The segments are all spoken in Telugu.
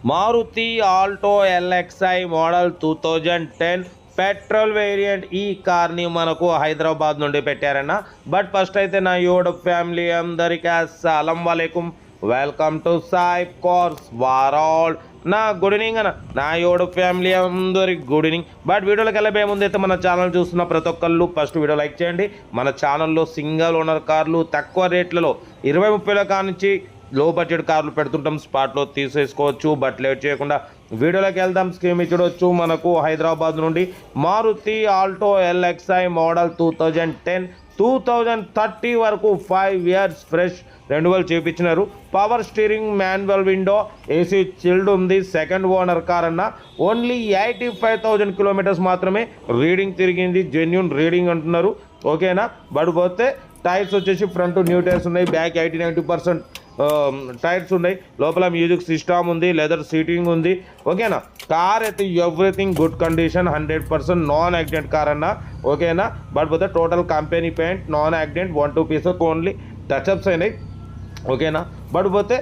Maruti Alto LXI model 2010 petrol variant. ఈ కార్ని మనకు హైదరాబాద్ నుండి పెట్టారన్న. బట్ ఫస్ట్ అయితే నా యూట్యూబ్ ఫ్యామిలీ అందరికీ అస్సలం వాలేకుం, welcome to Sai cars world. నా గుడ్ ఈవినింగ్ అన్న, నా యూట్యూబ్ ఫ్యామిలీ అందరికి గుడ్ ఈవినింగ్. బట్ వీడియోలోకి వెళ్ళబోయే ముందు అయితే మన ఛానల్ చూస్తున్న ప్రతి ఒక్కళ్ళు ఫస్ట్ వీడియో లైక్ చేయండి. మన ఛానల్లో సింగిల్ ఓనర్ కార్లు తక్కువ రేట్లలో 20-30 కాడ నుంచి లో బడ్జెట్ కార్లు పెడుతుంటాం, స్పాట్లో తీసేసుకోవచ్చు. బట్ లేట్ చేయకుండా వీడియోలోకి వెళ్దాం. స్క్రీన్ చూడవచ్చు, మనకు హైదరాబాద్ నుండి మారుతి ఆల్టో ఎల్ఎక్స్ఐ మోడల్ 2010 2030 వరకు 5 ఇయర్స్ ఫ్రెష్ రెన్యువల్ చేయించినారు. Power steering, manual window, AC chilled ఉంది. సెకండ్ ఓనర్ కార్ అన్న. ఓన్లీ 85,000 కిలోమీటర్స్ మాత్రమే రీడింగ్ తిరిగింది. జెన్యున్ రీడింగ్ అంటున్నారు, ఓకేనా. బట్ పోతే టైర్స్ వచ్చేసి ఫ్రంట్ న్యూ టైర్స్ ఉన్నాయి, బ్యాక్ 80-90% టైర్స్ ఉన్నాయి. లోపల మ్యూజిక్ సిస్టమ్ ఉంది, లెదర్ సీటింగ్ ఉంది, ఓకేనా. కార్ అయితే everything good condition, 100% non accident car అన్న, ఓకేనా. బట్ పోతే total company paint, non accident, 1-2 pieces only touch-ups అయినాయి, ఓకేనా. బట్ పోతే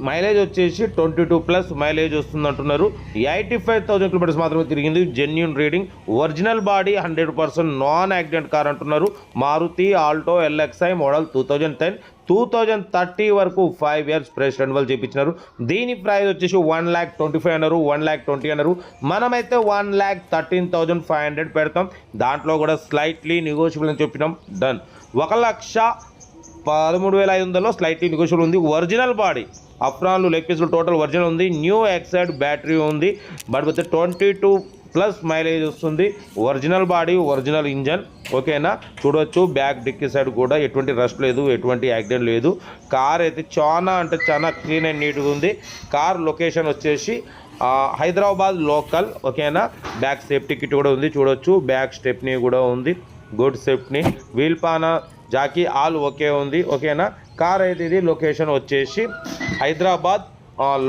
మైలేజ్ వచ్చేసి 22+ మైలేజ్ వస్తుంది అంటున్నారు. 85,000 కిలోమీటర్స్ మాత్రమే తిరిగింది. Genuine reading, original body, 100% non accident car అంటున్నారు. మారుతి ఆల్టో ఎల్ఎక్స్ఐ మోడల్ 2010 2030 వరకు 5 ఇయర్స్ ఫ్రెష్ రెన్యువల్ చేయించినారు. దీని ప్రైస్ వచ్చేసి 1,25,000 అన్నారు, 1,20,000 అన్నారు. మనమైతే 1,13,500 పెడతాం. దాంట్లో కూడా స్లైట్లీ నెగోషియబుల్ అని చెప్పినాం. డన్. 1,13,500లో స్లైట్లీ నెగోషియబుల్ ఉంది. ఒరిజినల్ బాడీ, అప్రాన్లు, లెగ్ పీసులు టోటల్ ఒరిజినల్ ఉంది. న్యూ ఎక్సైడ్ బ్యాటరీ ఉంది. బట్ విత్ 22+ మైలేజ్ వస్తుంది. ఒరిజినల్ బాడీ, ఒరిజినల్ ఇంజన్, ఓకేనా. చూడవచ్చు బ్యాక్ డిక్కీ సైడ్ కూడా ఎటువంటి రస్ట్ లేదు, ఎటువంటి యాక్సిడెంట్ లేదు. కార్ అయితే చాలా అంటే చాలా క్లీన్ అండ్ నీట్గా ఉంది. కార్ లొకేషన్ వచ్చేసి హైదరాబాద్ లోకల్, ఓకేనా. బ్యాక్ సేఫ్టీ కిట్ కూడా ఉంది, చూడవచ్చు. బ్యాక్ స్టెప్నీ కూడా ఉంది, గుడ్ సేఫ్టీ. వీల్ పానా, జాకీ ఆల్ ఓకే ఉంది, ఓకేనా. కార్ అయితే ఇది లొకేషన్ వచ్చేసి హైదరాబాద్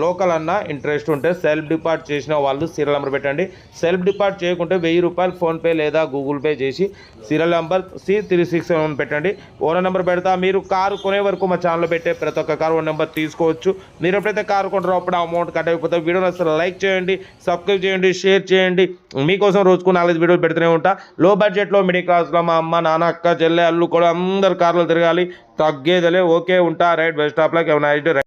లోకల్ అన్న. ఇంట్రెస్ట్ ఉంటే సెల్ఫ్ డిపార్ట్ చేసిన వాళ్ళు సీరియల్ నెంబర్ పెట్టండి. సెల్ఫ్ డిపార్ట్ చేయకుంటే 1000 రూపాయలు ఫోన్పే లేదా గూగుల్ పే చేసి సీరియల్ నెంబర్ C367 పెట్టండి. ఓనర్ నెంబర్ పెడతా. మీరు కారు కొనే వరకు మా ఛానల్లో పెట్టే ప్రతి ఒక్క కారు ఓనర్ నెంబర్ తీసుకోవచ్చు. మీరు ఎప్పుడైతే కారు కొంటారో అప్పుడు అమౌంట్ కట్ అయిపోతుంది. వీడియోని అసలు లైక్ చేయండి, సబ్స్క్రైబ్ చేయండి, షేర్ చేయండి. మీకోసం రోజుకు 4 వీడియోలు పెడుతూనే ఉంటా. లో బడ్జెట్లో, మిడిల్ క్లాస్లో మా అమ్మ, నాన్న, అక్క, చెల్లె, అల్లు కూడా అందరు కార్లు తిరగాలి, తగ్గేదలే. ఓకే, ఉంటా. Right, best of luck.